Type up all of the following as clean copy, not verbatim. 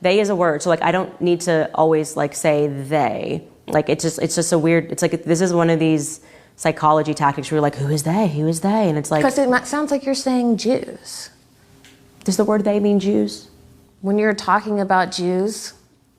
They is a word. So like, I don't need to always like say they. Like, it's just a weird, it's like, this is one of these psychology tactics where you're like, who is they? Who is they? And it's like. Because it sounds like you're saying Jews. Does the word they mean Jews? When you're talking about Jews,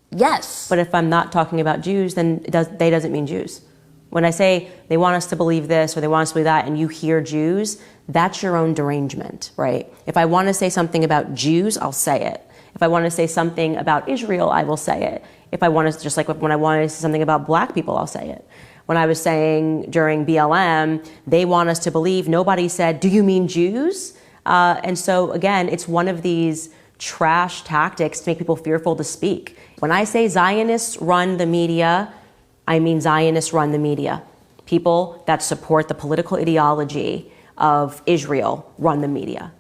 yes. But if I'm not talking about Jews, then they doesn't mean Jews. When I say they want us to believe this or they want us to believe that and you hear Jews, that's your own derangement, right? If I want to say something about Jews, I'll say it. If I want to say something about Israel, I will say it. If I want to, just like when I want to say something about black people, I'll say it. When I was saying during BLM, they want us to believe, nobody said, do you mean Jews? And so again, it's one of these trash tactics to make people fearful to speak. When I say Zionists run the media, I mean Zionists run the media. People that support the political ideology of Israel run the media.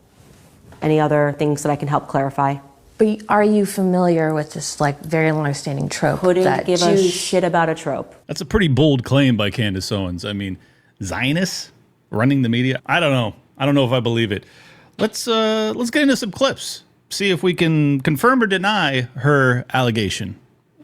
Any other things that I can help clarify? But are you familiar with this like very long-standing trope? Couldn't give a shit about a trope. That's a pretty bold claim by Candace Owens. I mean, Zionists running the media? I don't know. I don't know if I believe it. Let's get into some clips. See if we can confirm or deny her allegation,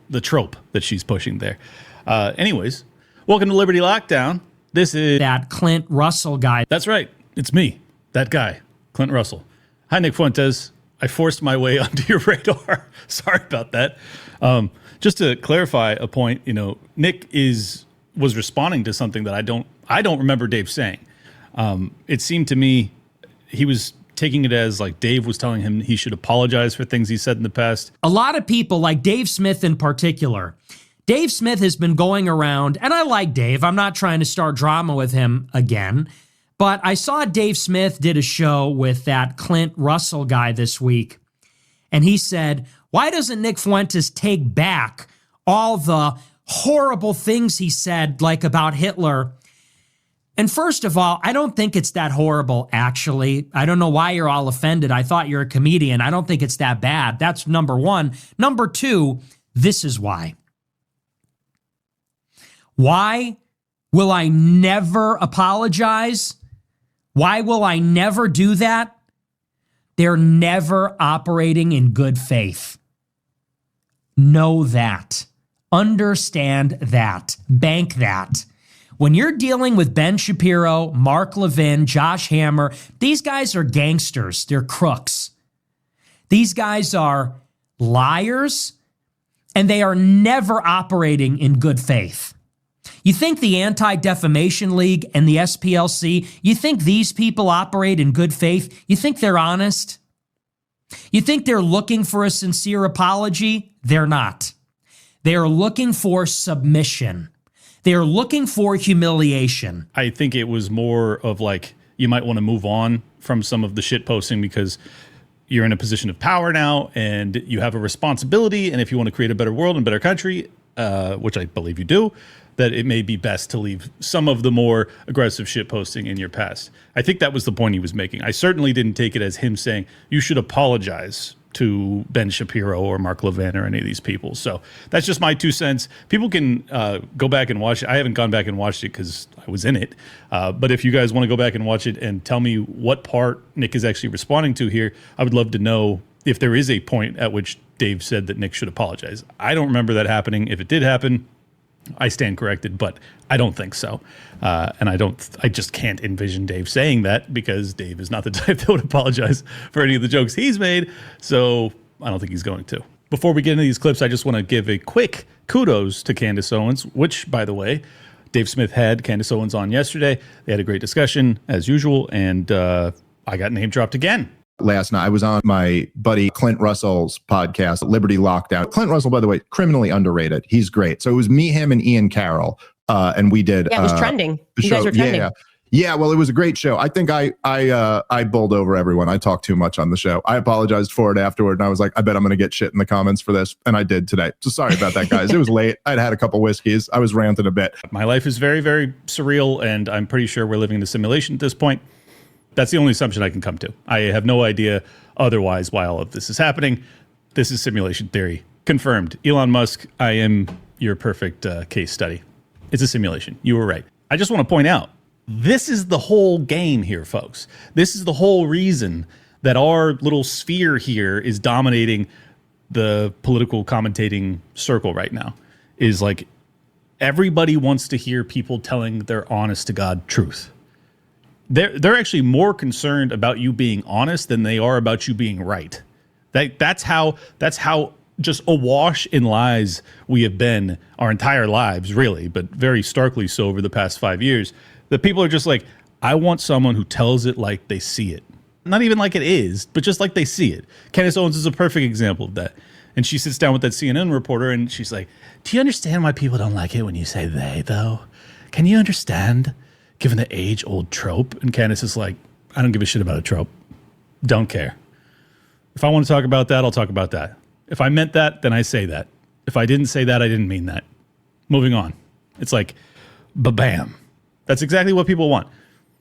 the trope that she's pushing there. Anyways, welcome to Liberty Lockdown. This is that Clint Russell guy. That's right. It's me, that guy, Clint Russell. Hi, Nick Fuentes. I forced my way onto your radar. Sorry about that. Just to clarify a point, Nick was responding to something that I don't remember Dave saying. It seemed to me he was taking it as like Dave was telling him he should apologize for things he said in the past. A lot of people, like Dave Smith in particular, Dave Smith has been going around, and I like Dave. I'm not trying to start drama with him again, but I saw Dave Smith did a show with that Clint Russell guy this week, and he said, why doesn't Nick Fuentes take back all the horrible things he said, like about Hitler? And first of all, I don't think it's that horrible, actually. I don't know why you're all offended. I thought you're a comedian. I don't think it's that bad. That's number one. Number two, this is why. Why will I never apologize? Why will I never do that? They're never operating in good faith. Know that. Understand that. Bank that. When you're dealing with Ben Shapiro, Mark Levin, Josh Hammer, these guys are gangsters. They're crooks. These guys are liars, and they are never operating in good faith. You think the Anti-Defamation League and the SPLC, you think these people operate in good faith? You think they're honest? You think they're looking for a sincere apology? They're not. They are looking for submission. They are looking for humiliation. I think it was more of like, you might want to move on from some of the shit posting because you're in a position of power now and you have a responsibility. And if you want to create a better world and better country, which I believe you do, that it may be best to leave some of the more aggressive shit posting in your past. I think that was the point he was making. I certainly didn't take it as him saying, you should apologize to Ben Shapiro or Mark Levin or any of these people. So that's just my 2 cents. People can go back and watch it. I haven't gone back and watched it because I was in it. But if you guys want to go back and watch it and tell me what part Nick is actually responding to here, I would love to know if there is a point at which Dave said that Nick should apologize. I don't remember that happening. If it did happen, I stand corrected, but I don't think so. And I just can't envision Dave saying that because Dave is not the type that would apologize for any of the jokes he's made. So I don't think he's going to. Before we get into these clips, I just want to give a quick kudos to Candace Owens, which, by the way, Dave Smith had Candace Owens on yesterday. They had a great discussion as usual. And I got name dropped again. Last night, I was on my buddy Clint Russell's podcast, Liberty Lockdown. Clint Russell, by the way, criminally underrated. He's great. So it was me, him, and Ian Carroll, and we did. Yeah, it was trending. You guys were trending. Yeah, well, it was a great show. I think I bowled over everyone. I talked too much on the show. I apologized for it afterward, and I was like, I bet I'm going to get shit in the comments for this, and I did today. So sorry about that, guys. It was late. I'd had a couple whiskeys. I was ranting a bit. My life is very, very surreal, and I'm pretty sure we're living in a simulation at this point. That's the only assumption I can come to. I have no idea otherwise why all of this is happening. This is simulation theory. Confirmed. Elon Musk, I am your perfect case study. It's a simulation. You were right. I just want to point out, this is the whole game here, folks. This is the whole reason that our little sphere here is dominating the political commentating circle right now is like everybody wants to hear people telling their honest to God truth. They're actually more concerned about you being honest than they are about you being right. That's how just awash in lies we have been our entire lives, really, but very starkly so over the past 5 years. That people are just like, I want someone who tells it like they see it. Not even like it is, but just like they see it. Candace Owens is a perfect example of that. And she sits down with that CNN reporter and she's like, do you understand why people don't like it when you say they, though? Can you understand, given the age-old trope? And Candace is like, I don't give a shit about a trope. Don't care. If I want to talk about that, I'll talk about that. If I meant that, then I say that. If I didn't say that, I didn't mean that. Moving on. It's like, ba-bam. That's exactly what people want.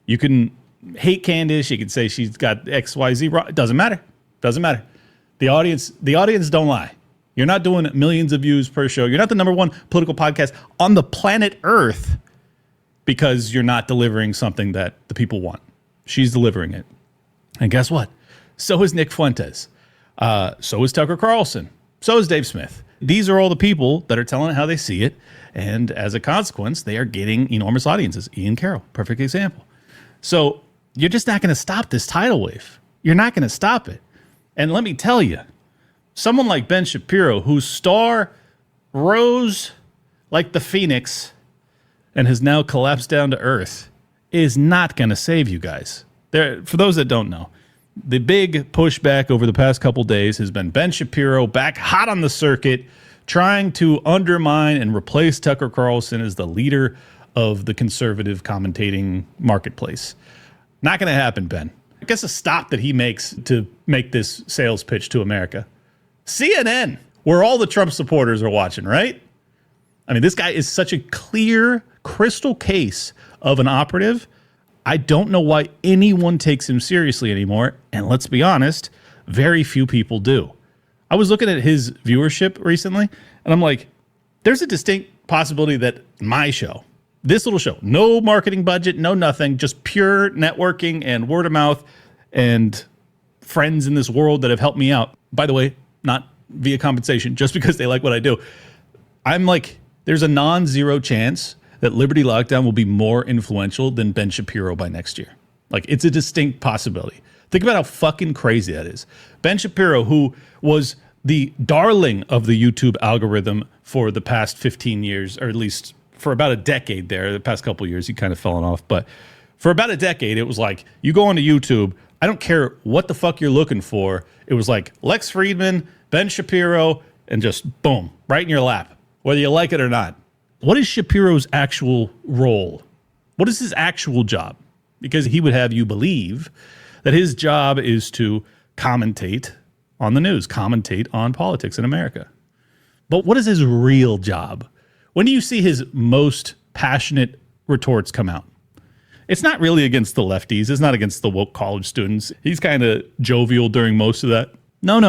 You can hate Candace. You can say she's got XYZ wrong. It doesn't matter. Doesn't matter. The audience don't lie. You're not doing millions of views per show. You're not the number one political podcast on the planet Earth because you're not delivering something that the people want. She's delivering it. And guess what? So is Nick Fuentes. So is Tucker Carlson. So is Dave Smith. These are all the people that are telling it how they see it. And as a consequence, they are getting enormous audiences. Ian Carroll, perfect example. So you're just not going to stop this tidal wave. You're not going to stop it. And let me tell you, someone like Ben Shapiro, whose star rose like the phoenix and has now collapsed down to earth, is not going to save you guys. For those that don't know, the big pushback over the past couple days has been Ben Shapiro back hot on the circuit, trying to undermine and replace Tucker Carlson as the leader of the conservative commentating marketplace. Not going to happen, Ben. I guess a stop that he makes to make this sales pitch to America. CNN, where all the Trump supporters are watching, right? I mean, this guy is such a clear, crystal case of an operative. I don't know why anyone takes him seriously anymore. And let's be honest, very few people do. I was looking at his viewership recently, and I'm like, there's a distinct possibility that my show, this little show, no marketing budget, no nothing, just pure networking and word of mouth and friends in this world that have helped me out. By the way, not via compensation, just because they like what I do. I'm like, there's a non-zero chance that Liberty Lockdown will be more influential than Ben Shapiro by next year. Like, it's a distinct possibility. Think about how fucking crazy that is. Ben Shapiro, who was the darling of the YouTube algorithm for the past 15 years, or at least for about a decade there. The past couple of years, he kind of fallen off. But for about a decade, it was like, you go onto YouTube, I don't care what the fuck you're looking for. It was like Lex Friedman, Ben Shapiro, and just boom, right in your lap, whether you like it or not. What is Shapiro's actual role? What is his actual job? Because he would have you believe that his job is to commentate on the news, commentate on politics in America. But what is his real job? When do you see his most passionate retorts come out? It's not really against the lefties. It's not against the woke college students. He's kind of jovial during most of that. No.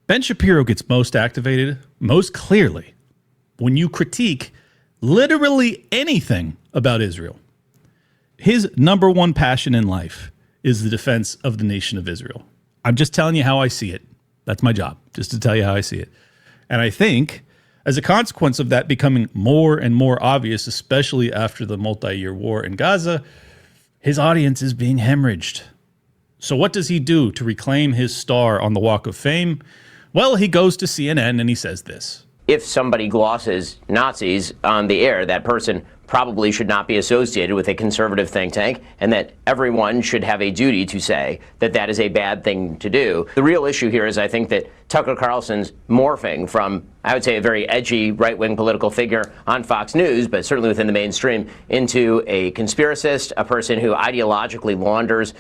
Ben Shapiro gets most activated, most clearly, when you critique literally anything about Israel. His number one passion in life is the defense of the nation of Israel. I'm just telling you how I see it. That's my job, just to tell you how I see it. And I think as a consequence of that becoming more and more obvious, especially after the multi-year war in Gaza, his audience is being hemorrhaged. So what does he do to reclaim his star on the Walk of Fame? Well, he goes to CNN and he says this. If somebody glosses Nazis on the air, that person probably should not be associated with a conservative think tank, and that everyone should have a duty to say that that is a bad thing to do. The real issue here is I think that Tucker Carlson's morphing from, I would say, a very edgy right-wing political figure on Fox News, but certainly within the mainstream, into a conspiracist, a person who ideologically launders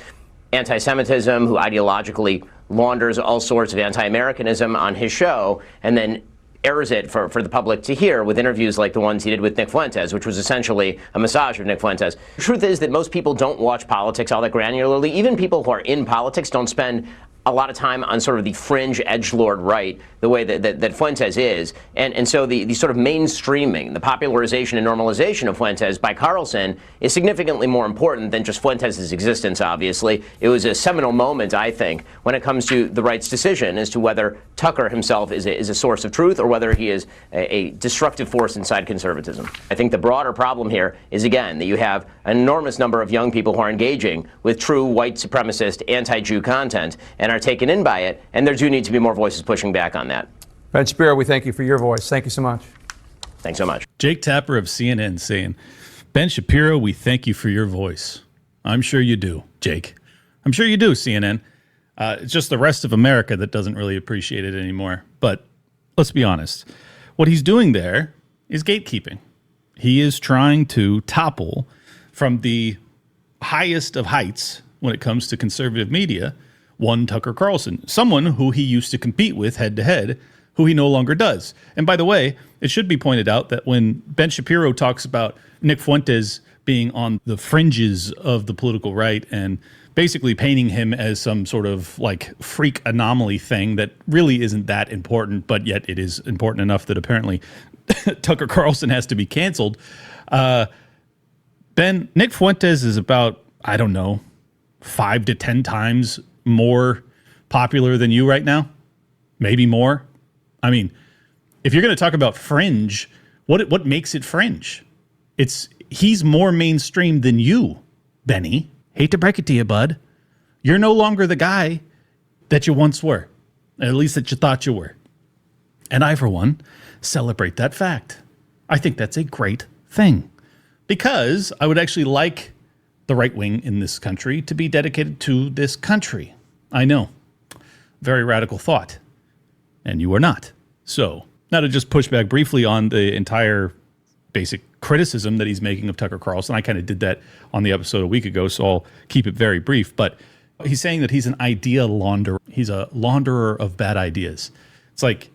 anti-Semitism, who ideologically launders all sorts of anti-Americanism on his show, and then airs it for the public to hear with interviews like the ones he did with Nick Fuentes, which was essentially a massage of Nick Fuentes. The truth is that most people don't watch politics all that granularly. Even people who are in politics don't spend a lot of time on sort of the fringe edgelord right, the way that Fuentes is. And so the sort of mainstreaming, the popularization and normalization of Fuentes by Carlson is significantly more important than just Fuentes' existence, obviously. It was a seminal moment, I think, when it comes to the right's decision as to whether Tucker himself is a source of truth or whether he is a destructive force inside conservatism. I think the broader problem here is, again, that you have an enormous number of young people who are engaging with true white supremacist, anti-Jew content and are taken in by it, and there do need to be more voices pushing back on that. Ben Shapiro, we thank you for your voice. Thank you so much. Thanks so much. Jake Tapper of CNN saying, Ben Shapiro, we thank you for your voice. I'm sure you do, Jake. I'm sure you do, CNN. It's just the rest of America that doesn't really appreciate it anymore. But let's be honest. What he's doing there is gatekeeping. He is trying to topple from the highest of heights when it comes to conservative media, one Tucker Carlson, someone who he used to compete with head to head, who he no longer does. And by the way, it should be pointed out that when Ben Shapiro talks about Nick Fuentes being on the fringes of the political right and basically painting him as some sort of like freak anomaly thing that really isn't that important, but yet it is important enough that apparently Tucker Carlson has to be canceled. Nick Fuentes is about, I don't know, 5 to 10 times more popular than you right now, maybe more. I mean, if you're going to talk about fringe, what makes it fringe? He's more mainstream than you, Benny. Hate to break it to you, bud. You're no longer the guy that you once were, at least that you thought you were. And I, for one, celebrate that fact. I think that's a great thing because I would actually like the right wing in this country to be dedicated to this country. I know. Very radical thought. And you are not. So, now to just push back briefly on the entire basic criticism that he's making of Tucker Carlson. I kind of did that on the episode a week ago, so I'll keep it very brief. But he's saying that he's an idea launderer. He's a launderer of bad ideas. It's like,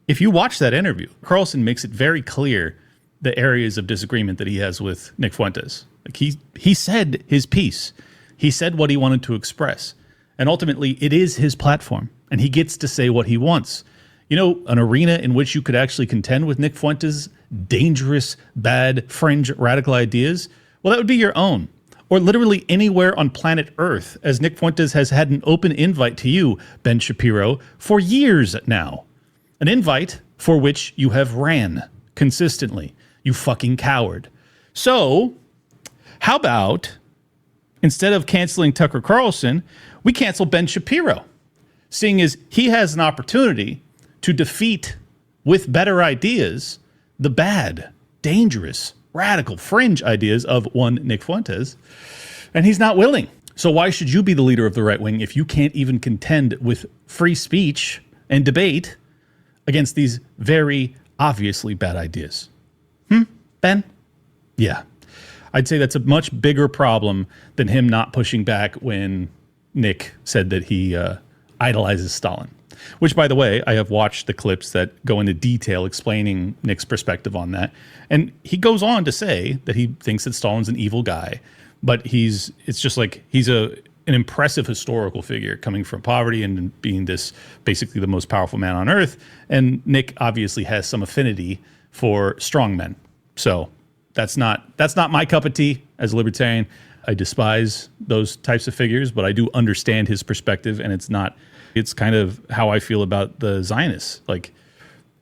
if you watch that interview, Carlson makes it very clear the areas of disagreement that he has with Nick Fuentes. Like he said his piece. He said what he wanted to express. And ultimately, it is his platform, and he gets to say what he wants. You know, an arena in which you could actually contend with Nick Fuentes' dangerous, bad, fringe, radical ideas, well, that would be your own. Or literally anywhere on planet Earth, as Nick Fuentes has had an open invite to you, Ben Shapiro, for years now. An invite for which you have ran consistently, you fucking coward. So, how about, instead of canceling Tucker Carlson, we cancel Ben Shapiro, seeing as he has an opportunity to defeat, with better ideas, the bad, dangerous, radical, fringe ideas of one Nick Fuentes, and he's not willing. So why should you be the leader of the right wing if you can't even contend with free speech and debate against these very obviously bad ideas? Ben? Yeah. I'd say that's a much bigger problem than him not pushing back when Nick said that he idolizes Stalin. Which, by the way, I have watched the clips that go into detail explaining Nick's perspective on that. And he goes on to say that he thinks that Stalin's an evil guy, but it's just like he's an impressive historical figure coming from poverty and being this basically the most powerful man on earth. And Nick obviously has some affinity for strong men. So that's not my cup of tea as a libertarian. I despise those types of figures, but I do understand his perspective, and it's kind of how I feel about the Zionists. Like,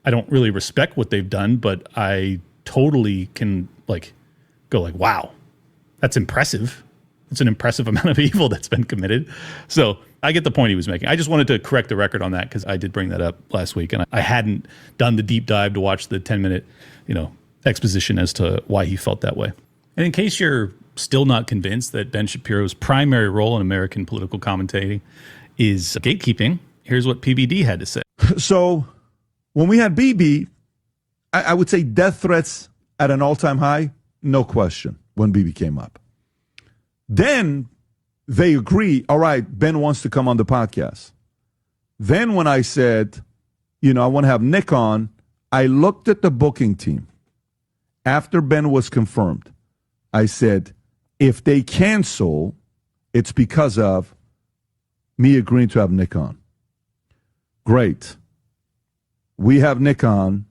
I don't really respect what they've done, but I totally can go wow, that's impressive. It's an impressive amount of evil that's been committed. So I get the point he was making. I just wanted to correct the record on that because I did bring that up last week, and I hadn't done the deep dive to watch the 10-minute, exposition as to why he felt that way. And in case you're still not convinced that Ben Shapiro's primary role in American political commentating is gatekeeping, here's what PBD had to say. So when we had BB, I would say death threats at an all-time high, no question, when BB came up. Then they agree, all right, Ben wants to come on the podcast. Then when I said, I want to have Nick on, I looked at the booking team. After Ben was confirmed, I said, if they cancel, it's because of me agreeing to have Nick on. Great. We have Nick on.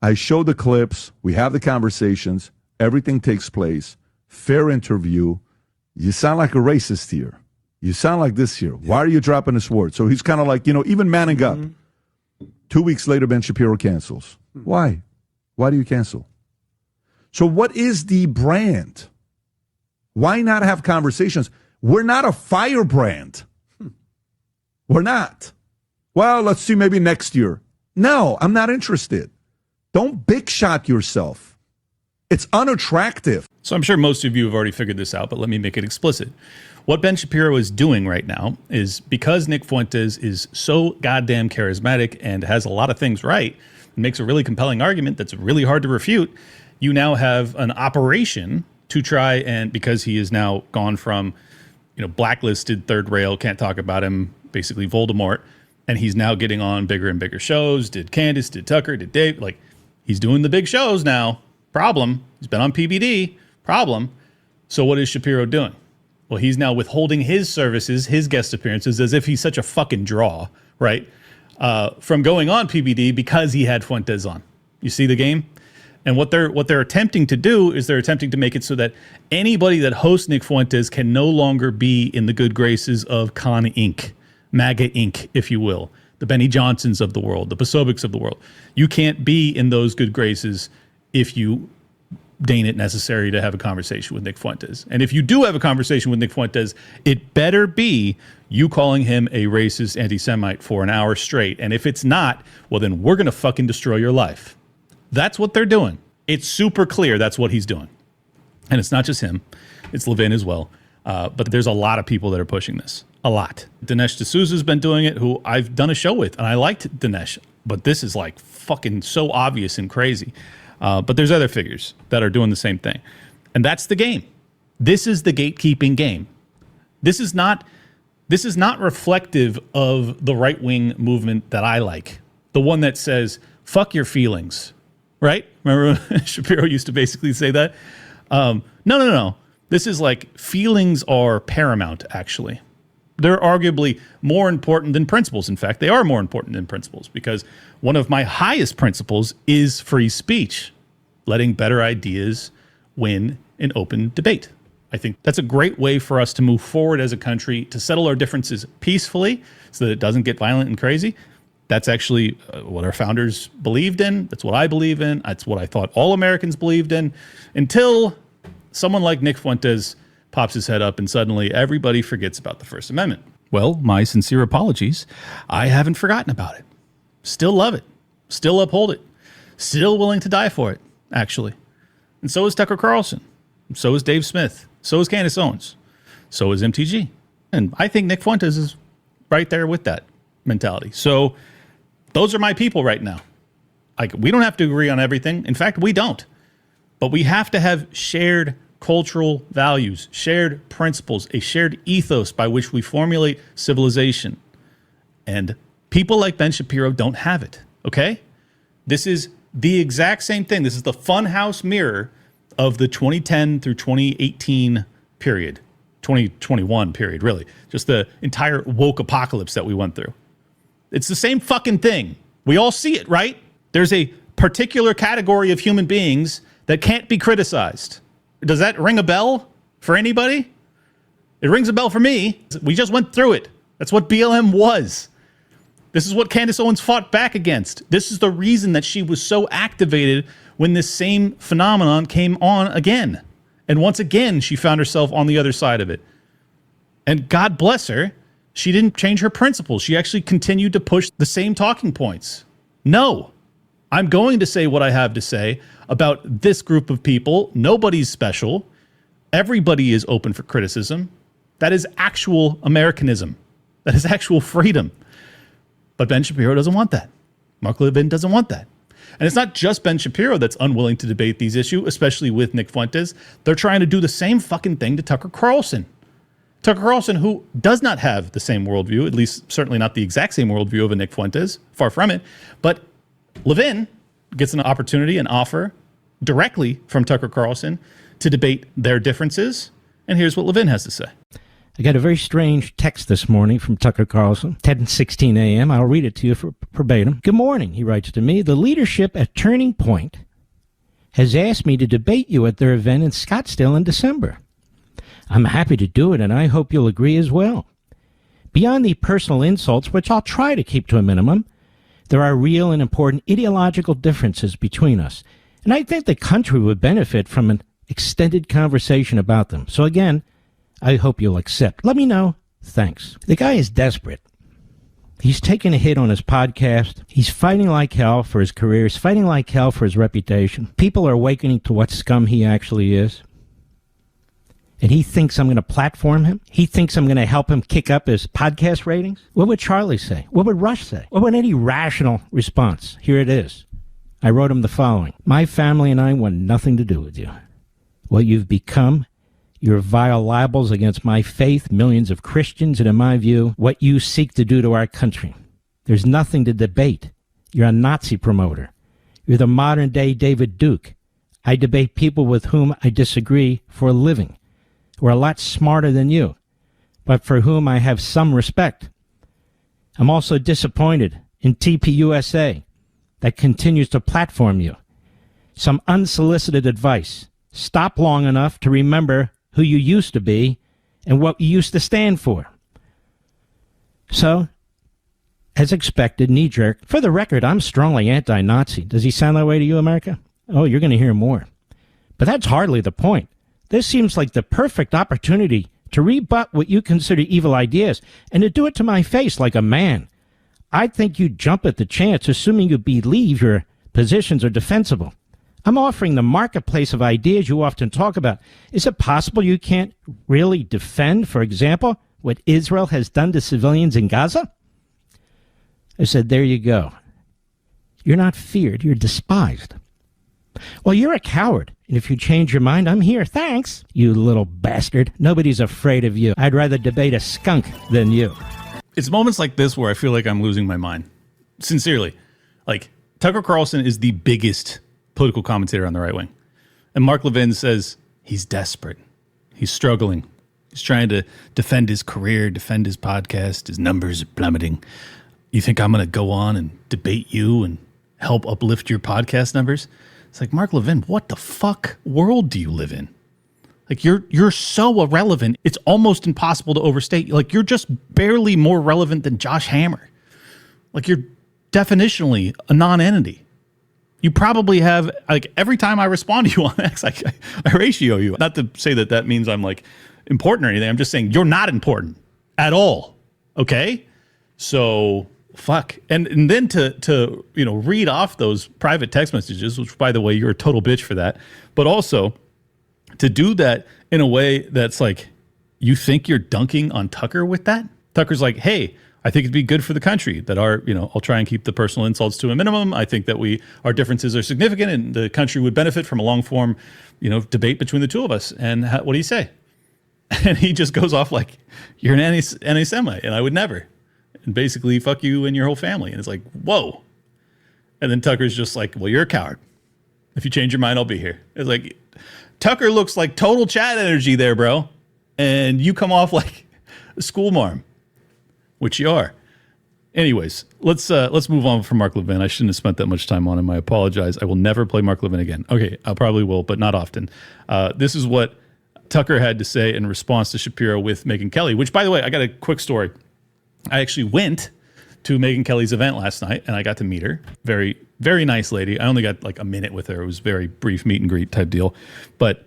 I show the clips. We have the conversations. Everything takes place. Fair interview. You sound like a racist here. You sound like this here. Why are you dropping this word? So he's kind of like, even manning up. 2 weeks later, Ben Shapiro cancels. Why? Why do you cancel? So what is the brand? Why not have conversations? We're not a firebrand. We're not. Well, let's see, maybe next year. No, I'm not interested. Don't big shot yourself. It's unattractive. So I'm sure most of you have already figured this out, but let me make it explicit. What Ben Shapiro is doing right now is, because Nick Fuentes is so goddamn charismatic and has a lot of things right, and makes a really compelling argument that's really hard to refute, you now have an operation to try and, because he is now gone from, blacklisted, third rail, can't talk about him, basically Voldemort, and he's now getting on bigger and bigger shows, did Candace, did Tucker, did Dave, he's doing the big shows now. Problem. He's been on PBD. Problem. So what is Shapiro doing? Well, he's now withholding his services, his guest appearances, as if he's such a fucking draw, right? From going on PBD because he had Fuentes on. You see the game? And what they're attempting to do is they're attempting to make it so that anybody that hosts Nick Fuentes can no longer be in the good graces of Con Inc., MAGA Inc., if you will, the Benny Johnsons of the world, the Posobics of the world. You can't be in those good graces if you deign it necessary to have a conversation with Nick Fuentes. And if you do have a conversation with Nick Fuentes, it better be you calling him a racist anti-Semite for an hour straight. And if it's not, well, then we're going to fucking destroy your life. That's what they're doing. It's super clear that's what he's doing. And it's not just him. It's Levin as well. But there's a lot of people that are pushing this. A lot. Dinesh D'Souza's been doing it, who I've done a show with, and I liked Dinesh. But this is fucking so obvious and crazy. But there's other figures that are doing the same thing. And that's the game. This is the gatekeeping game. This is not reflective of the right-wing movement that I like. The one that says, fuck your feelings, right? Remember Shapiro used to basically say that? No. This is feelings are paramount, actually. They're arguably more important than principles. In fact, they are more important than principles, because one of my highest principles is free speech, letting better ideas win in open debate. I think that's a great way for us to move forward as a country, to settle our differences peacefully so that it doesn't get violent and crazy. That's actually what our founders believed in. That's what I believe in. That's what I thought all Americans believed in, until someone like Nick Fuentes pops his head up and suddenly everybody forgets about the First Amendment. Well, my sincere apologies. I haven't forgotten about it. Still love it. Still uphold it. Still willing to die for it, actually. And so is Tucker Carlson. So is Dave Smith. So is Candace Owens. So is MTG. And I think Nick Fuentes is right there with that mentality. So those are my people right now. We don't have to agree on everything. In fact, we don't. But we have to have shared cultural values, shared principles, a shared ethos by which we formulate civilization. And people like Ben Shapiro don't have it, okay? This is the exact same thing. This is the funhouse mirror of the 2010 through 2018 period, 2021 period, really. Just the entire woke apocalypse that we went through. It's the same fucking thing. We all see it, right? There's a particular category of human beings that can't be criticized. Does that ring a bell for anybody? It rings a bell for me. We just went through it. That's what BLM was. This is what Candace Owens fought back against. This is the reason that she was so activated when this same phenomenon came on again. And once again, she found herself on the other side of it. And God bless her, she didn't change her principles. She actually continued to push the same talking points. No, I'm going to say what I have to say about this group of people. Nobody's special. Everybody is open for criticism. That is actual Americanism. That is actual freedom. But Ben Shapiro doesn't want that. Mark Levin doesn't want that. And it's not just Ben Shapiro that's unwilling to debate these issues, especially with Nick Fuentes. They're trying to do the same fucking thing to Tucker Carlson. Tucker Carlson, who does not have the same worldview, at least certainly not the exact same worldview of a Nick Fuentes, far from it. But Levin gets an opportunity, an offer directly from Tucker Carlson to debate their differences. And here's what Levin has to say. I got a very strange text this morning from Tucker Carlson, 10:16 a.m. I'll read it to you for verbatim. Good morning, he writes to me. The leadership at Turning Point has asked me to debate you at their event in Scottsdale in December. I'm happy to do it, and I hope you'll agree as well. Beyond the personal insults, which I'll try to keep to a minimum, there are real and important ideological differences between us, and I think the country would benefit from an extended conversation about them. So again, I hope you'll accept. Let me know. Thanks. The guy is desperate. He's taken a hit on his podcast. He's fighting like hell for his career. He's fighting like hell for his reputation. People are awakening to what scum he actually is. And he thinks I'm going to platform him. He thinks I'm going to help him kick up his podcast ratings. What would Charlie say? What would Rush say? What would any rational response? Here it is. I wrote him the following. My family and I want nothing to do with you. What you've become, your vile libels against my faith, millions of Christians, and in my view, what you seek to do to our country. There's nothing to debate. You're a Nazi promoter. You're the modern-day David Duke. I debate people with whom I disagree for a living, who are a lot smarter than you, but for whom I have some respect. I'm also disappointed in TPUSA that continues to platform you. Some unsolicited advice. Stop long enough to remember who you used to be and what you used to stand for. So, as expected, knee-jerk. For the record, I'm strongly anti-Nazi. Does he sound that way to you, America? Oh, you're going to hear more. But that's hardly the point. This seems like the perfect opportunity to rebut what you consider evil ideas and to do it to my face like a man. I think you'd jump at the chance, assuming you believe your positions are defensible. I'm offering the marketplace of ideas you often talk about. Is it possible you can't really defend, for example, what Israel has done to civilians in Gaza? I said, there you go. You're not feared, you're despised. Well, you're a coward, and if you change your mind, I'm here. Thanks, you little bastard. Nobody's afraid of you. I'd rather debate a skunk than you. It's moments like this where I feel like I'm losing my mind. Sincerely. Like, Tucker Carlson is the biggest political commentator on the right wing. And Mark Levin says he's desperate. He's struggling. He's trying to defend his career, defend his podcast. His numbers are plummeting. You think I'm going to go on and debate you and help uplift your podcast numbers? It's like, Mark Levin, what the fuck world do you live in? Like, you're so irrelevant, it's almost impossible to overstate. Like, you're just barely more relevant than Josh Hammer. Like, you're definitionally a non-entity. You probably have, like, every time I respond to you on X, I ratio you. Not to say that that means I'm, like, important or anything. I'm just saying you're not important at all, okay? So, fuck. And then to read off those private text messages, which, by the way, you're a total bitch for that, but also to do that in a way that's like, you think you're dunking on Tucker with that? Tucker's like, hey, I think it'd be good for the country that I'll try and keep the personal insults to a minimum. I think that our differences are significant and the country would benefit from a long form, debate between the two of us. And what do you say? And he just goes off like, you're an anti-Semite and I would never. And basically, fuck you and your whole family. And it's like, whoa. And then Tucker's just like, well, you're a coward. If you change your mind, I'll be here. It's like, Tucker looks like total chat energy there, bro. And you come off like a school marm. Which you are. Anyways, let's move on from Mark Levin. I shouldn't have spent that much time on him. I apologize. I will never play Mark Levin again. Okay, I probably will, but not often. This is what Tucker had to say in response to Shapiro with Megyn Kelly, which, by the way, I got a quick story. I actually went to Megyn Kelly's event last night, and I got to meet her. Very, very nice lady. I only got like a minute with her. It was a very brief meet and greet type deal. But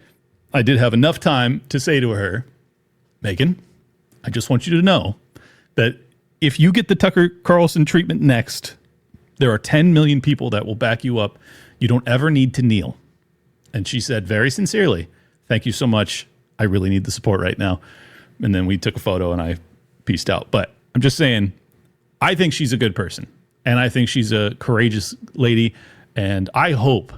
I did have enough time to say to her, Megyn, I just want you to know that if you get the Tucker Carlson treatment next, there are 10 million people that will back you up. You don't ever need to kneel. And she said very sincerely, thank you so much. I really need the support right now. And then we took a photo and I peaced out. But I'm just saying, I think she's a good person. And I think she's a courageous lady. And I hope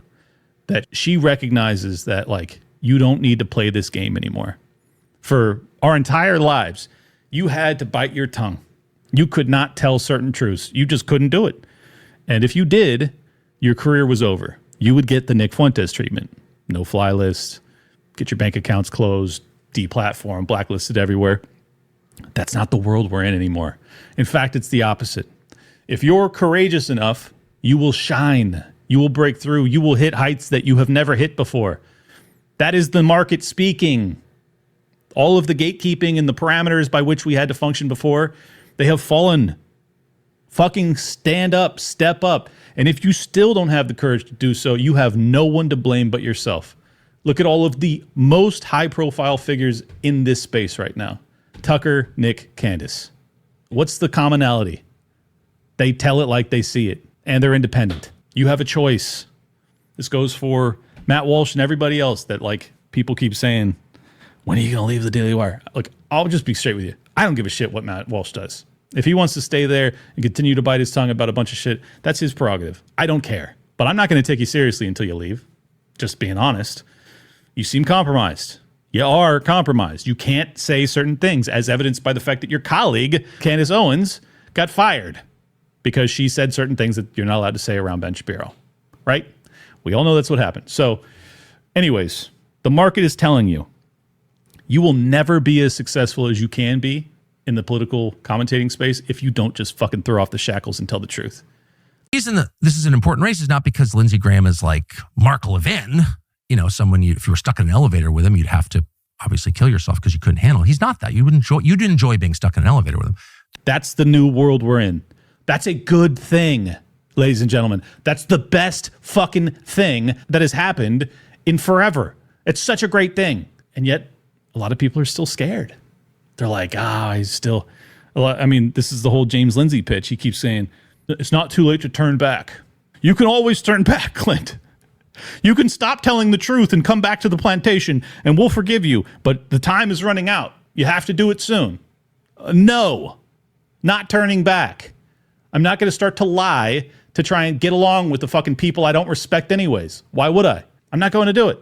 that she recognizes that, like, you don't need to play this game anymore. For our entire lives, you had to bite your tongue. You could not tell certain truths. You just couldn't do it. And if you did, your career was over. You would get the Nick Fuentes treatment. No fly list, get your bank accounts closed, deplatformed, blacklisted everywhere. That's not the world we're in anymore. In fact, it's the opposite. If you're courageous enough, you will shine. You will break through. You will hit heights that you have never hit before. That is the market speaking. All of the gatekeeping and the parameters by which we had to function before, they have fallen. Fucking stand up, step up. And if you still don't have the courage to do so, you have no one to blame but yourself. Look at all of the most high-profile figures in this space right now. Tucker, Nick, Candace. What's the commonality? They tell it like they see it, and they're independent. You have a choice. This goes for Matt Walsh and everybody else that, like, people keep saying, when are you going to leave the Daily Wire? Look, I'll just be straight with you. I don't give a shit what Matt Walsh does. If he wants to stay there and continue to bite his tongue about a bunch of shit, that's his prerogative. I don't care. But I'm not going to take you seriously until you leave. Just being honest. You seem compromised. You are compromised. You can't say certain things, as evidenced by the fact that your colleague, Candace Owens, got fired because she said certain things that you're not allowed to say around Ben Shapiro. Right? We all know that's what happened. So, anyways, the market is telling you, you will never be as successful as you can be in the political commentating space if you don't just fucking throw off the shackles and tell the truth. The reason that this is an important race is not because Lindsey Graham is like Mark Levin, you know, someone if you were stuck in an elevator with him, you'd have to obviously kill yourself because you couldn't handle it. He's not that. You'd enjoy being stuck in an elevator with him. That's the new world we're in. That's a good thing, ladies and gentlemen. That's the best fucking thing that has happened in forever. It's such a great thing. And yet, a lot of people are still scared. They're like, he's still... I mean, this is the whole James Lindsay pitch. He keeps saying, it's not too late to turn back. You can always turn back, Clint. You can stop telling the truth and come back to the plantation, and we'll forgive you. But the time is running out. You have to do it soon. No, not turning back. I'm not going to start to lie to try and get along with the fucking people I don't respect anyways. Why would I? I'm not going to do it.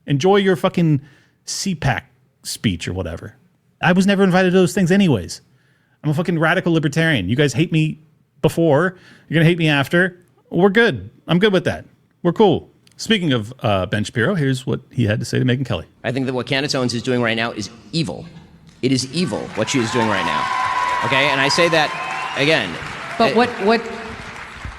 Enjoy your fucking CPAC speech or whatever. I was never invited to those things anyways. I'm a fucking radical libertarian. You guys hate me before. You're going to hate me after. We're good. I'm good with that. We're cool. Speaking of Ben Shapiro, here's what he had to say to Megyn Kelly. I think that what Candace Owens is doing right now is evil. It is evil what she is doing right now. Okay? And I say that again. But what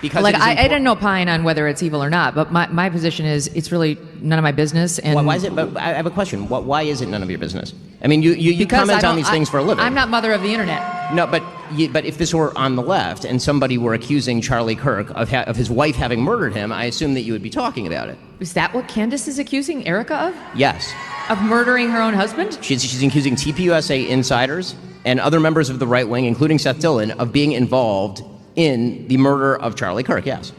because like I didn't opine on whether it's evil or not, but my position is it's really none of my business. And why is it? But I have a question. Why is it none of your business? I mean, you comment on these things for a living. I'm not mother of the internet. No, but if this were on the left and somebody were accusing Charlie Kirk of his wife having murdered him, I assume that you would be talking about it. Is that what Candace is accusing Erica of? Yes. Of murdering her own husband? She's accusing TPUSA insiders and other members of the right wing, including Seth Dillon, of being involved in the murder of Charlie Kirk, yes.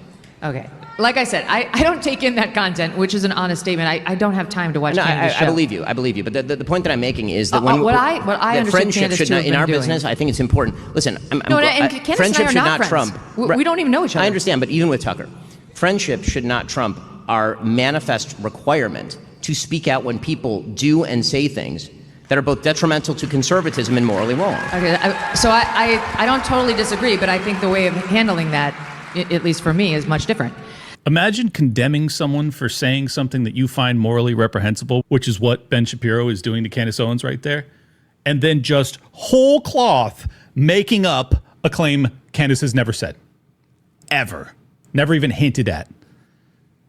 Okay. Like I said, I don't take in that content, which is an honest statement. I don't have time to watch Candace's show. I believe you. But the point that I'm making is that what I understand friendship Candace should not, in our doing. business, I think it's important. Listen, Candace friendship and I are should not friends. trump. We don't even know each other. I understand, but even with Tucker, friendship should not trump our manifest requirement to speak out when people do and say things that are both detrimental to conservatism and morally wrong. Okay, so I don't totally disagree, but I think the way of handling that, at least for me, is much different. Imagine condemning someone for saying something that you find morally reprehensible, which is what Ben Shapiro is doing to Candace Owens right there, and then just whole cloth making up a claim Candace has never said. Ever. Never even hinted at.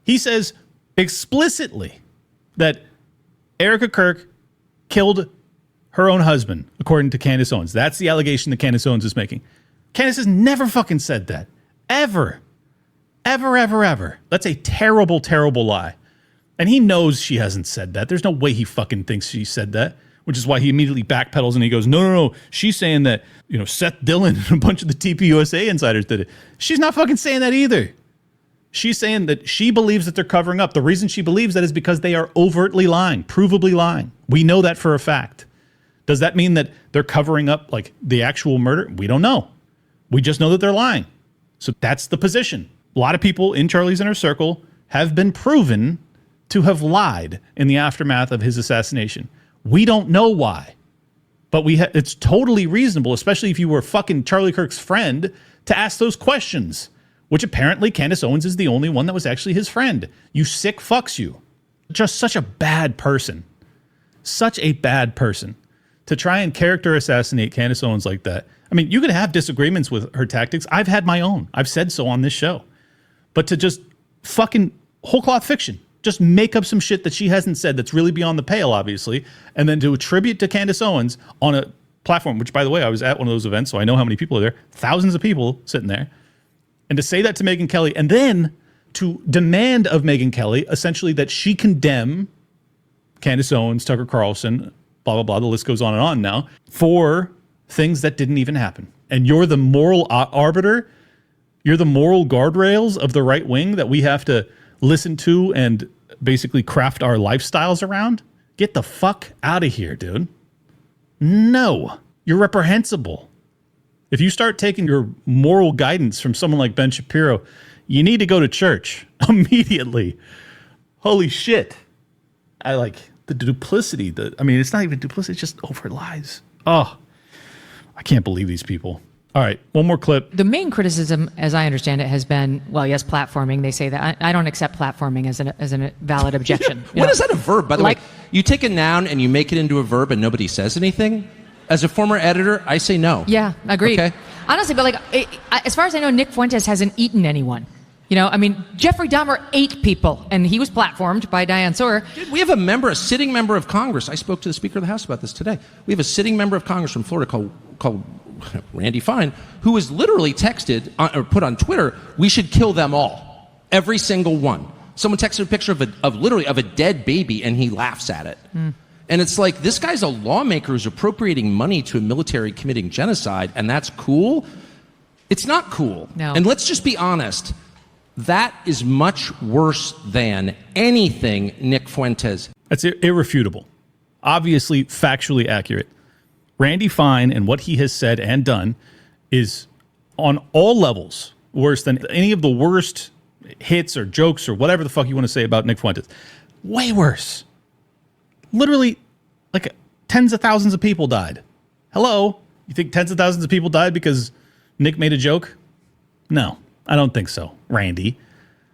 He says explicitly that Erica Kirk killed her own husband, according to Candace Owens. That's the allegation that Candace Owens is making. Candace has never fucking said that. Ever. Ever, ever, ever. That's a terrible, terrible lie. And he knows she hasn't said that. There's no way he fucking thinks she said that, which is why he immediately backpedals and he goes, no. She's saying that, Seth Dillon and a bunch of the TPUSA insiders did it. She's not fucking saying that either. She's saying that she believes that they're covering up. The reason she believes that is because they are overtly lying, provably lying. We know that for a fact. Does that mean that they're covering up like the actual murder? We don't know. We just know that they're lying. So that's the position. A lot of people in Charlie's inner circle have been proven to have lied in the aftermath of his assassination. We don't know why, but it's totally reasonable, especially if you were fucking Charlie Kirk's friend, to ask those questions, which apparently Candace Owens is the only one that was actually his friend. You sick fucks you. Just such a bad person. Such a bad person. to try and character assassinate Candace Owens like that. I mean, you can have disagreements with her tactics. I've had my own. I've said so on this show. But to just fucking whole cloth fiction, just make up some shit that she hasn't said that's really beyond the pale, obviously, and then to attribute to Candace Owens on a platform, which, by the way, I was at one of those events, so I know how many people are there. Thousands of people sitting there. And to say that to Megyn Kelly, and then to demand of Megyn Kelly, essentially, that she condemn Candace Owens, Tucker Carlson, blah, blah, blah, the list goes on and on now, for things that didn't even happen. And you're the moral arbiter, you're the moral guardrails of the right wing that we have to listen to and basically craft our lifestyles around. Get the fuck out of here, dude. No, you're reprehensible. If you start taking your moral guidance from someone like Ben Shapiro, you need to go to church immediately. Holy shit. I like the duplicity. I mean, it's not even duplicity, it's just over lies. Oh, I can't believe these people. All right, one more clip. The main criticism, as I understand it, has been, well, yes, platforming. They say that. I don't accept platforming as a valid objection. When is that a verb, by the way? You take a noun and you make it into a verb and nobody says anything? As a former editor, I say no. Yeah, agreed. Okay. Honestly, but as far as I know, Nick Fuentes hasn't eaten anyone. You know, I mean, Jeffrey Dahmer ate people, and he was platformed by Diane Sawyer. Dude, we have a sitting member of Congress. I spoke to the Speaker of the House about this today. We have a sitting member of Congress from Florida called Randy Fine, who was literally texted or put on Twitter, we should kill them all. Every single one. Someone texted a picture of a dead baby, and he laughs at it. And it's like, this guy's a lawmaker who's appropriating money to a military committing genocide, and that's cool? It's not cool. No. And let's just be honest. That is much worse than anything Nick Fuentes. That's irrefutable. Obviously, factually accurate. Randy Fine and what he has said and done is on all levels worse than any of the worst hits or jokes or whatever the fuck you want to say about Nick Fuentes. Way worse. Literally, like tens of thousands of people died. Hello? You think tens of thousands of people died because Nick made a joke? No, I don't think so, Randy.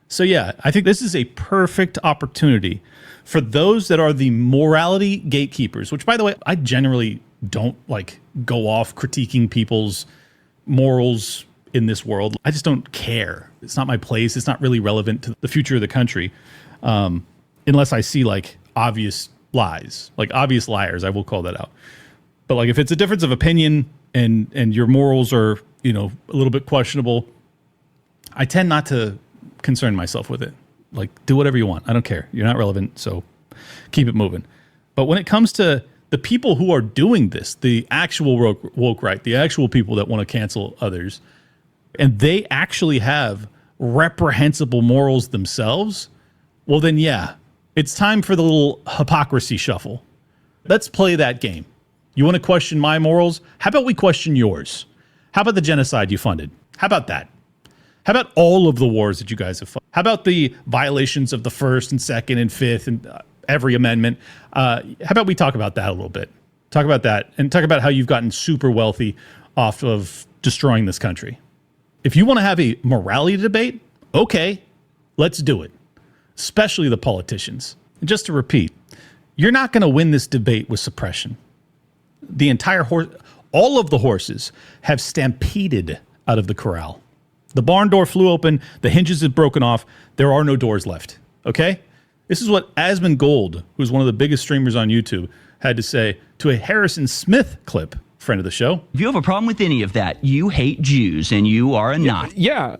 So yeah, I think this is a perfect opportunity for those that are the morality gatekeepers, which, by the way, I generally don't like go off critiquing people's morals in this world. I just don't care. It's not my place. It's not really relevant to the future of the country. Unless I see like obvious lies, like obvious liars, I will call that out. But like if it's a difference of opinion and your morals are, you know, a little bit questionable, I tend not to concern myself with it. Like, do whatever you want. I don't care. You're not relevant, so keep it moving. But when it comes to the people who are doing this, the actual woke right, the actual people that want to cancel others, and they actually have reprehensible morals themselves, well then yeah, it's time for the little hypocrisy shuffle. Let's play that game. You want to question my morals? How about we question yours? How about the genocide you funded? How about that? How about all of the wars that you guys have fought? How about the violations of the First and Second and Fifth and every amendment? How about we talk about that a little bit? Talk about that and talk about how you've gotten super wealthy off of destroying this country. If you want to have a morality debate, okay, let's do it. Especially the politicians. And just to repeat, you're not going to win this debate with suppression. The entire all of the horses have stampeded out of the corral. The barn door flew open. The hinges have broken off. There are no doors left. Okay? This is what Asmund Gold, who's one of the biggest streamers on YouTube, had to say to a Harrison Smith clip, friend of the show. If you have a problem with any of that, you hate Jews and you are a Nazi. Yeah.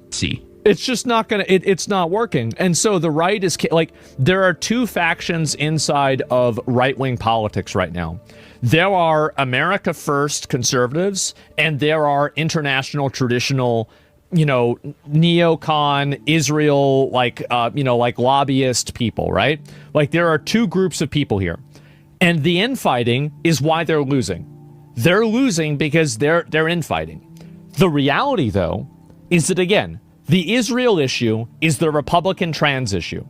It's just not going to, it's not working. And so the right is like, there are two factions inside of right-wing politics right now. There are America First conservatives, and there are international traditional, you know, neocon Israel, like lobbyist people, right? Like there are two groups of people here. And the infighting is why they're losing. They're losing because they're infighting. The reality, though, is that, again, the Israel issue is the Republican trans issue.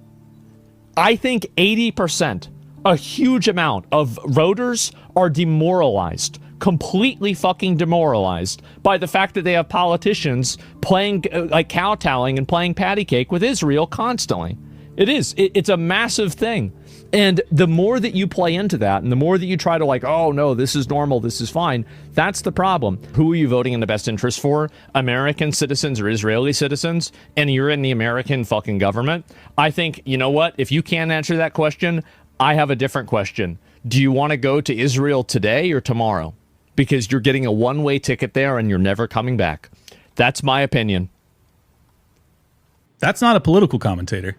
I think 80%, a huge amount of voters are demoralized, completely fucking demoralized by the fact that they have politicians playing, like kowtowing and playing patty cake with Israel constantly. It is. It's a massive thing. And the more that you play into that, and the more that you try to like, oh no, this is normal, this is fine, that's the problem. Who are you voting in the best interest for? American citizens or Israeli citizens? And you're in the American fucking government? I think, you know what? If you can't answer that question, I have a different question. Do you want to go to Israel today or tomorrow? Because you're getting a one-way ticket there and you're never coming back. That's my opinion. That's not a political commentator.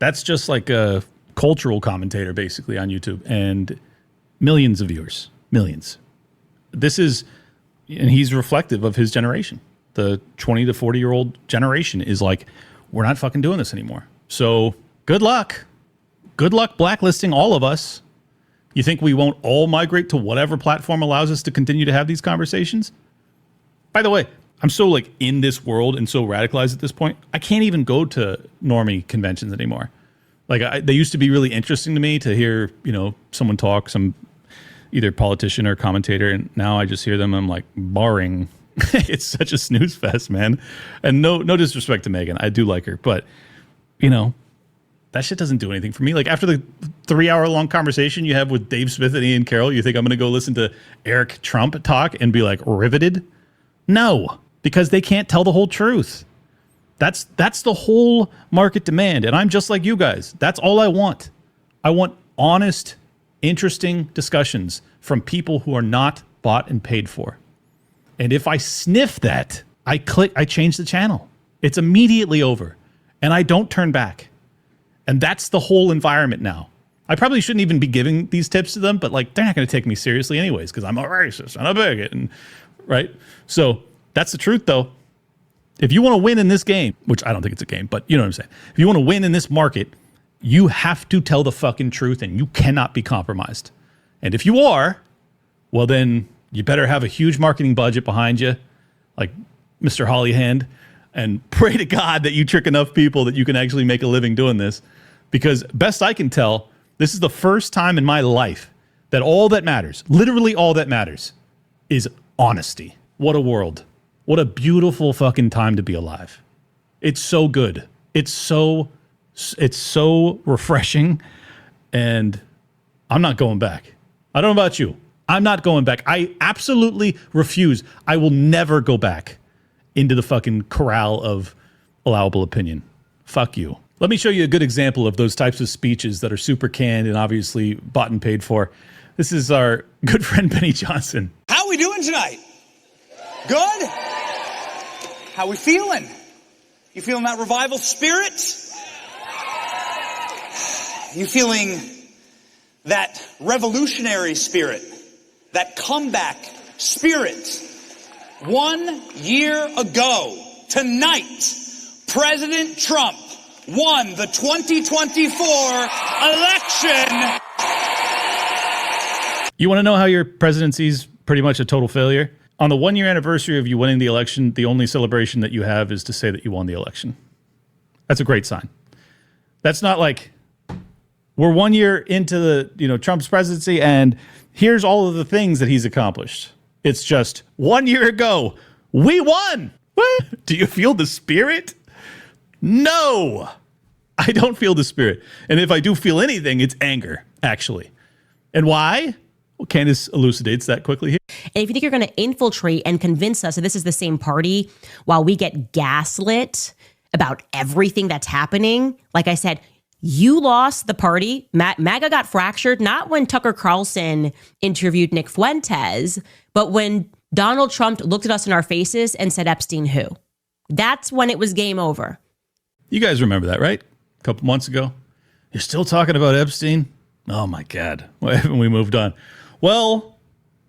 That's just like a cultural commentator, basically, on YouTube, and millions of viewers, millions. This is, and he's reflective of his generation. The 20 to 40-year-old generation is like, we're not fucking doing this anymore. So good luck. Good luck blacklisting all of us. You think we won't all migrate to whatever platform allows us to continue to have these conversations? By the way, I'm so like in this world and so radicalized at this point, I can't even go to normie conventions anymore. Like they used to be really interesting to me to hear, you know, someone talk, some either politician or commentator, and now I just hear them. I'm like, boring. It's such a snooze fest, man. And no disrespect to Megan, I do like her, but you know, that shit doesn't do anything for me. Like after the 3-hour-long conversation you have with Dave Smith and Ian Carroll, you think I'm going to go listen to Eric Trump talk and be like riveted? No, because they can't tell the whole truth. That's the whole market demand. And I'm just like you guys. That's all I want. I want honest, interesting discussions from people who are not bought and paid for. And if I sniff that, I change the channel. It's immediately over. And I don't turn back. And that's the whole environment now. I probably shouldn't even be giving these tips to them, but like they're not going to take me seriously anyways because I'm a racist and a bigot, and right? So that's the truth, though. If you want to win in this game, which I don't think it's a game, but you know what I'm saying. If you want to win in this market, you have to tell the fucking truth and you cannot be compromised. And if you are, well, then you better have a huge marketing budget behind you, like Mr. Hollyhand, and pray to God that you trick enough people that you can actually make a living doing this. Because best I can tell, this is the first time in my life that all that matters, literally all that matters, is honesty. What a world. What a beautiful fucking time to be alive. It's so good. It's so refreshing, and I'm not going back. I don't know about you. I'm not going back. I absolutely refuse. I will never go back into the fucking corral of allowable opinion. Fuck you. Let me show you a good example of those types of speeches that are super canned and obviously bought and paid for. This is our good friend Benny Johnson. How we doing tonight? Good? How we feeling? You feeling that revival spirit? You feeling that revolutionary spirit? That comeback spirit? 1 year ago, tonight, President Trump won the 2024 election. You want to know how your presidency's pretty much a total failure? On the 1 year anniversary of you winning the election, the only celebration that you have is to say that you won the election. That's a great sign. That's not like we're 1 year into the, Trump's presidency and here's all of the things that he's accomplished. It's just 1 year ago, we won. What? Do you feel the spirit? No, I don't feel the spirit. And if I do feel anything, it's anger, actually. And why? Well, Candace elucidates that quickly here. And if you think you're going to infiltrate and convince us that this is the same party while we get gaslit about everything that's happening, like I said, you lost the party. MAGA got fractured, not when Tucker Carlson interviewed Nick Fuentes, but when Donald Trump looked at us in our faces and said, Epstein who? That's when it was game over. You guys remember that, right? A couple months ago. You're still talking about Epstein? Oh, my God. Why haven't we moved on? Well,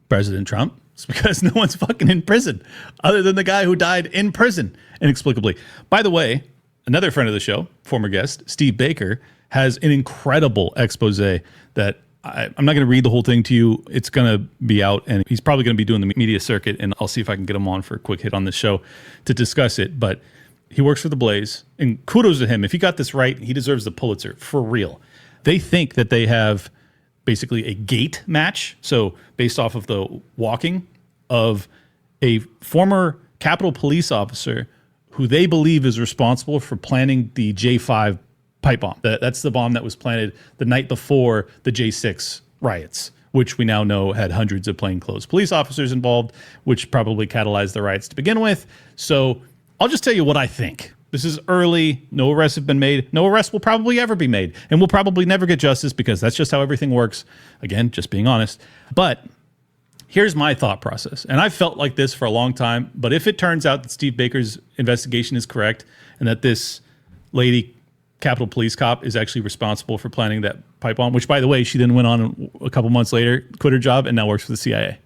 President Trump, it's because no one's fucking in prison other than the guy who died in prison inexplicably. By the way, another friend of the show, former guest, Steve Baker, has an incredible expose that I'm not going to read the whole thing to you. It's going to be out, and he's probably going to be doing the media circuit, and I'll see if I can get him on for a quick hit on this show to discuss it. But he works for The Blaze, and kudos to him. If he got this right, he deserves the Pulitzer, for real. They think that they have basically a gate match, so based off of the walking of a former Capitol police officer who they believe is responsible for planning the J5 pipe bomb. That's the bomb that was planted the night before the J6 riots, which we now know had hundreds of plainclothes police officers involved, which probably catalyzed the riots to begin with. So I'll just tell you what I think. This is early. No arrests have been made. No arrests will probably ever be made. And we'll probably never get justice because that's just how everything works. Again, just being honest. But here's my thought process. And I've felt like this for a long time. But if it turns out that Steve Baker's investigation is correct and that this lady, Capitol Police cop, is actually responsible for planning that pipe bomb, which, by the way, she then went on a couple months later, quit her job, and now works for the CIA.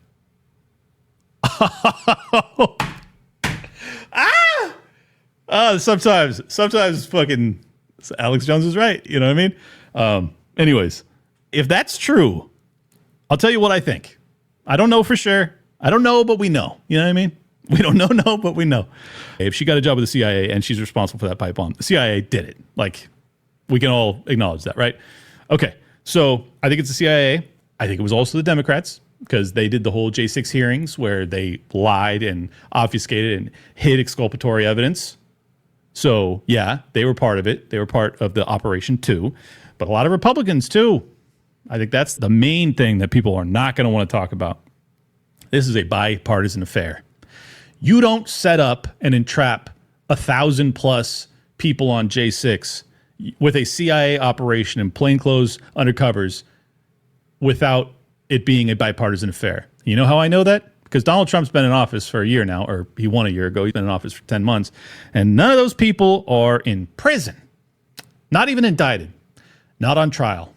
Sometimes fucking Alex Jones is right. You know what I mean? Anyways, if that's true, I'll tell you what I think. I don't know for sure. I don't know, but we know. You know what I mean? We don't know, but we know. If she got a job with the CIA and she's responsible for that pipe bomb, the CIA did it. Like, we can all acknowledge that, right? Okay, so I think it's the CIA. I think it was also the Democrats, because they did the whole J6 hearings where they lied and obfuscated and hid exculpatory evidence. So, yeah, they were part of it. They were part of the operation too. But a lot of Republicans too. I think that's the main thing that people are not going to want to talk about. This is a bipartisan affair. You don't set up and entrap 1,000+ people on J6 with a CIA operation in plainclothes undercovers without it being a bipartisan affair. You know how I know that? Because Donald Trump's been in office for a year now, or he won a year ago. He's been in office for 10 months. And none of those people are in prison. Not even indicted. Not on trial.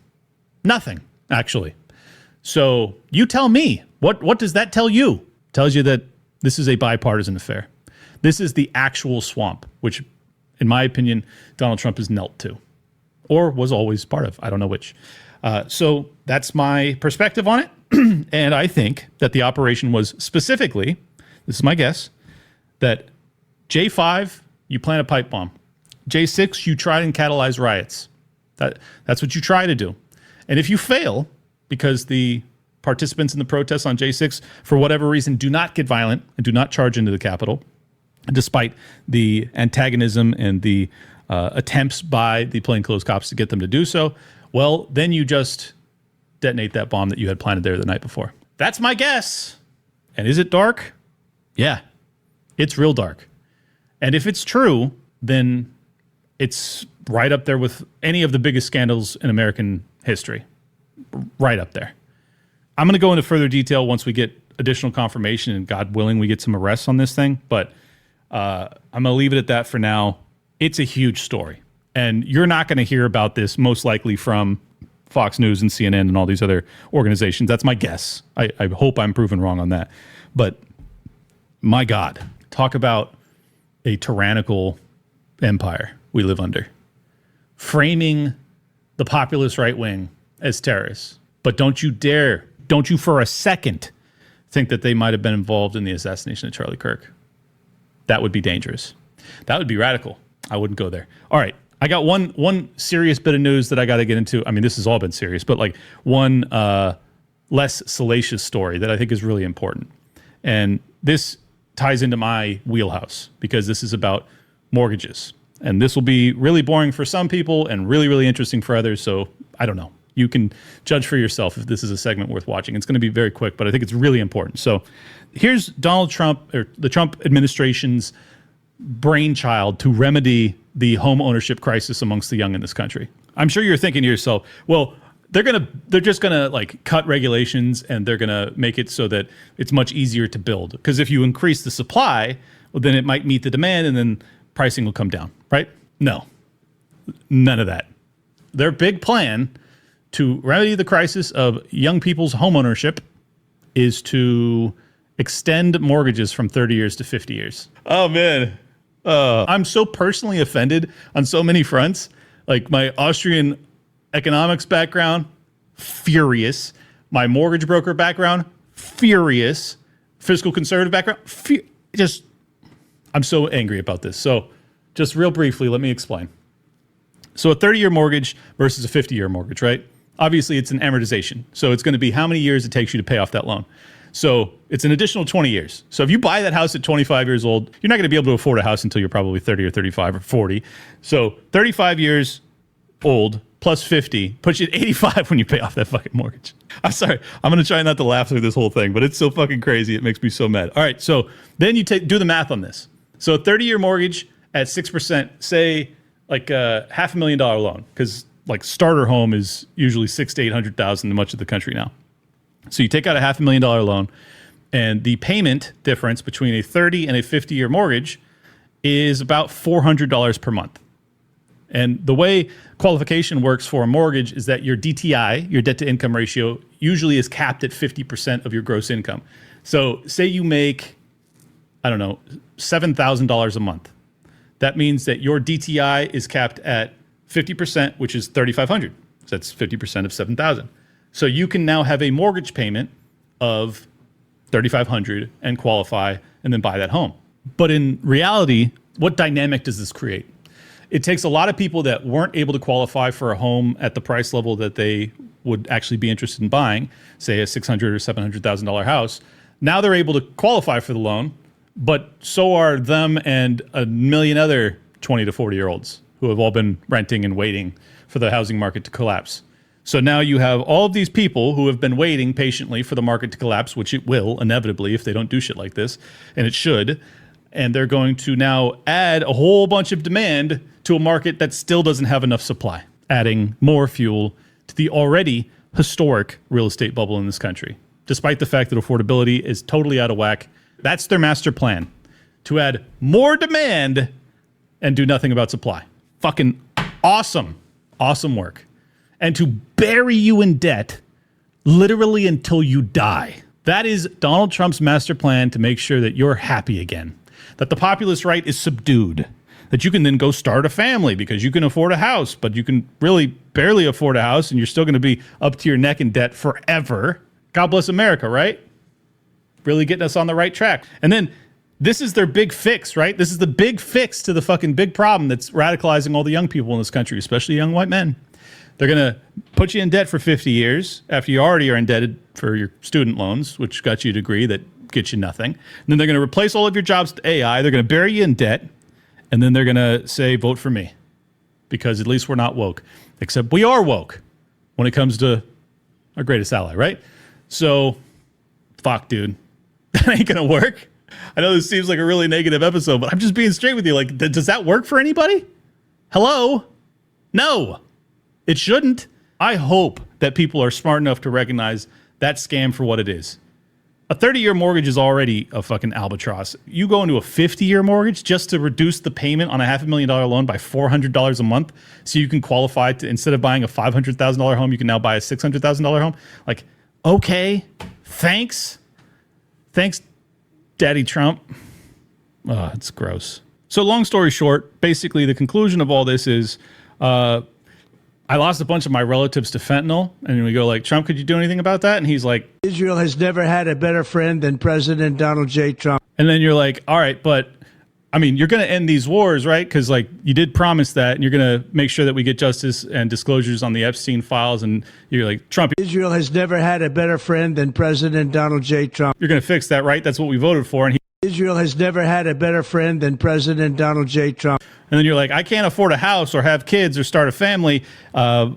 Nothing, actually. So you tell me, what does that tell you? It tells you that this is a bipartisan affair. This is the actual swamp, which, in my opinion, Donald Trump has knelt to, or was always part of. I don't know which. So that's my perspective on it. And I think that the operation was specifically, this is my guess, that J5, you plant a pipe bomb. J6, you try and catalyze riots. That's what you try to do. And if you fail, because the participants in the protests on J6, for whatever reason, do not get violent and do not charge into the Capitol, despite the antagonism and the attempts by the plainclothes cops to get them to do so, well, then you just detonate that bomb that you had planted there the night before. That's my guess. And is it dark? Yeah, it's real dark. And if it's true, then it's right up there with any of the biggest scandals in American history. Right up there. I'm going to go into further detail once we get additional confirmation, and God willing, we get some arrests on this thing. But I'm going to leave it at that for now. It's a huge story. And you're not going to hear about this most likely from Fox News and CNN and all these other organizations. That's my guess. I hope I'm proven wrong on that. But my God, talk about a tyrannical empire we live under. Framing the populist right wing as terrorists. But don't you for a second think that they might have been involved in the assassination of Charlie Kirk. That would be dangerous. That would be radical. I wouldn't go there. All right. I got one serious bit of news that I got to get into. I mean, this has all been serious, but like one less salacious story that I think is really important. And this ties into my wheelhouse because this is about mortgages. And this will be really boring for some people and really, really interesting for others. So I don't know. You can judge for yourself if this is a segment worth watching. It's going to be very quick, but I think it's really important. So here's Donald Trump, or the Trump administration's brainchild to remedy the home ownership crisis amongst the young in this country. I'm sure you're thinking to yourself, well, they're just gonna like cut regulations and they're gonna make it so that it's much easier to build. Because if you increase the supply, well, then it might meet the demand and then pricing will come down, right? No, none of that. Their big plan to remedy the crisis of young people's home ownership is to extend mortgages from 30 years to 50 years. Oh, man. I'm so personally offended on so many fronts. Like my Austrian economics background, furious. My mortgage broker background, furious. Fiscal conservative background, I'm so angry about this. So just real briefly, let me explain. So a 30-year mortgage versus a 50-year mortgage, right? Obviously, it's an amortization. So it's going to be how many years it takes you to pay off that loan. So it's an additional 20 years. So if you buy that house at 25 years old, you're not going to be able to afford a house until you're probably 30 or 35 or 40. So 35 years, old plus 50 puts you at 85 when you pay off that fucking mortgage. I'm sorry. I'm going to try not to laugh through this whole thing, but it's so fucking crazy. It makes me so mad. All right. So then you do the math on this. So a 30-year mortgage at 6%, say like a $500,000 loan, because like starter home is usually $600,000 to $800,000 in much of the country now. So you take out a $500,000 loan, and the payment difference between a 30 and a 50-year mortgage is about $400 per month. And the way qualification works for a mortgage is that your DTI, your debt to income ratio, usually is capped at 50% of your gross income. So say you make, I don't know, $7,000 a month. That means that your DTI is capped at 50%, which is $3,500. So that's 50% of 7,000. So you can now have a mortgage payment of $3,500 and qualify and then buy that home. But in reality, what dynamic does this create? It takes a lot of people that weren't able to qualify for a home at the price level that they would actually be interested in buying, say a $600,000 or $700,000 house. Now they're able to qualify for the loan, but so are them and a million other 20 to 40-year-olds who have all been renting and waiting for the housing market to collapse. So now you have all of these people who have been waiting patiently for the market to collapse, which it will inevitably if they don't do shit like this, and it should. And they're going to now add a whole bunch of demand to a market that still doesn't have enough supply, adding more fuel to the already historic real estate bubble in this country. Despite the fact that affordability is totally out of whack, that's their master plan, to add more demand and do nothing about supply. Fucking awesome, awesome work. And to bury you in debt literally until you die. That is Donald Trump's master plan to make sure that you're happy again, that the populist right is subdued, that you can then go start a family because you can afford a house, but you can really barely afford a house and you're still going to be up to your neck in debt forever. God bless America, right? Really getting us on the right track. And then this is their big fix, right? This is the big fix to the fucking big problem that's radicalizing all the young people in this country, especially young white men. They're going to put you in debt for 50 years after you already are indebted for your student loans, which got you a degree that gets you nothing. And then they're going to replace all of your jobs with AI. They're going to bury you in debt. And then they're going to say, vote for me. Because at least we're not woke. Except we are woke when it comes to our greatest ally, right? So, fuck, dude. That ain't going to work. I know this seems like a really negative episode, but I'm just being straight with you. Like, does that work for anybody? Hello? No. It shouldn't. I hope that people are smart enough to recognize that scam for what it is. A 30-year mortgage is already a fucking albatross. You go into a 50-year mortgage just to reduce the payment on a $500,000 loan by $400 a month so you can qualify to, instead of buying a $500,000 home, you can now buy a $600,000 home. Like, okay, thanks. Thanks, Daddy Trump. Oh, it's gross. So long story short, basically the conclusion of all this is I lost a bunch of my relatives to fentanyl, and we go like, Trump, could you do anything about that? And he's like, Israel has never had a better friend than President Donald J. Trump. And then you're like, all right, but I mean, you're going to end these wars, right? Because like you did promise that, and you're going to make sure that we get justice and disclosures on the Epstein files. And you're like, Trump, Israel has never had a better friend than President Donald J. Trump. You're going to fix that, right? That's what we voted for. And Israel has never had a better friend than President Donald J. Trump. And then you're like, I can't afford a house or have kids or start a family.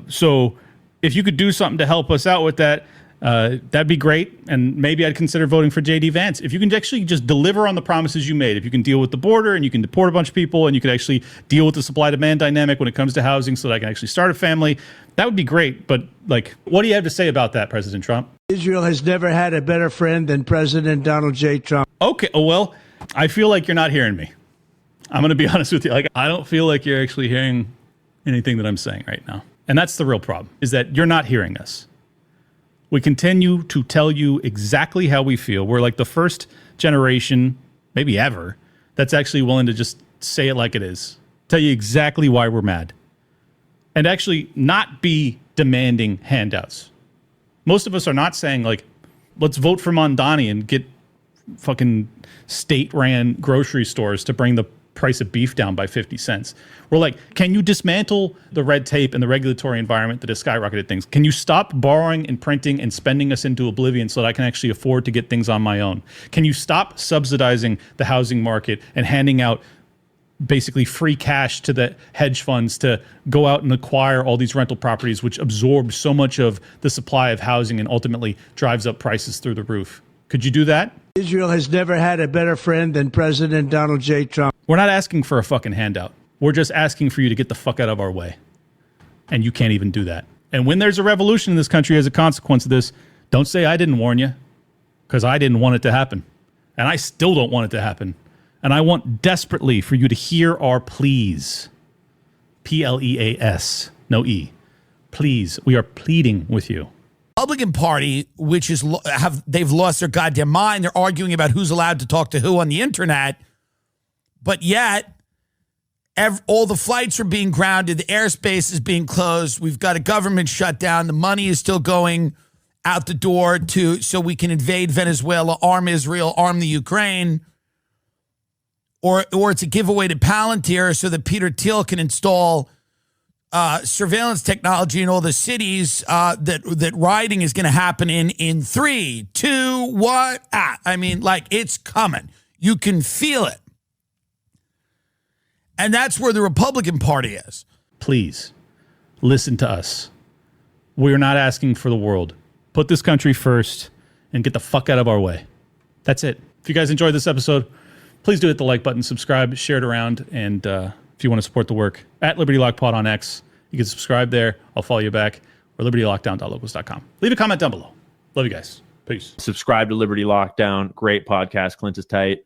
So if you could do something to help us out with that, that'd be great. And maybe I'd consider voting for J.D. Vance. If you can actually just deliver on the promises you made, if you can deal with the border and you can deport a bunch of people and you can actually deal with the supply-demand dynamic when it comes to housing so that I can actually start a family, that would be great. But like, what do you have to say about that, President Trump? Israel has never had a better friend than President Donald J. Trump. Okay, well, I feel like you're not hearing me. I'm going to be honest with you. Like, I don't feel like you're actually hearing anything that I'm saying right now. And that's the real problem, is that you're not hearing us. We continue to tell you exactly how we feel. We're like the first generation, maybe ever, that's actually willing to just say it like it is. Tell you exactly why we're mad. And actually not be demanding handouts. Most of us are not saying, like, let's vote for Mondani and get fucking state-ran grocery stores to bring the price of beef down by 50 cents. We're like, can you dismantle the red tape and the regulatory environment that has skyrocketed things? Can you stop borrowing and printing and spending us into oblivion so that I can actually afford to get things on my own? Can you stop subsidizing the housing market and handing out basically free cash to the hedge funds to go out and acquire all these rental properties, which absorb so much of the supply of housing and ultimately drives up prices through the roof. Could you do that? Israel has never had a better friend than President Donald J. Trump. We're not asking for a fucking handout. We're just asking for you to get the fuck out of our way. And you can't even do that. And when there's a revolution in this country as a consequence of this, don't say I didn't warn you, because I didn't want it to happen. And I still don't want it to happen. And I want desperately for you to hear our pleas. Pleas, no E. Please, we are pleading with you. Republican Party, which is they've lost their goddamn mind. They're arguing about who's allowed to talk to who on the internet, but yet all the flights are being grounded, the airspace is being closed. We've got a government shutdown. The money is still going out the door so we can invade Venezuela, arm Israel, arm the Ukraine, or it's a giveaway to Palantir so that Peter Thiel can install surveillance technology in all the cities that rioting is going to happen in 3, 2, 1. I mean, like, it's coming. You can feel it. And that's where the Republican Party is. Please, listen to us. We're not asking for the world. Put this country first and get the fuck out of our way. That's it. If you guys enjoyed this episode, please do hit the like button, subscribe, share it around, and if you want to support the work, at Liberty Lock Pod on X, you can subscribe there. I'll follow you back, or libertylockdown.locals.com. Leave a comment down below. Love you guys. Peace. Subscribe to Liberty Lockdown. Great podcast. Clint is tight.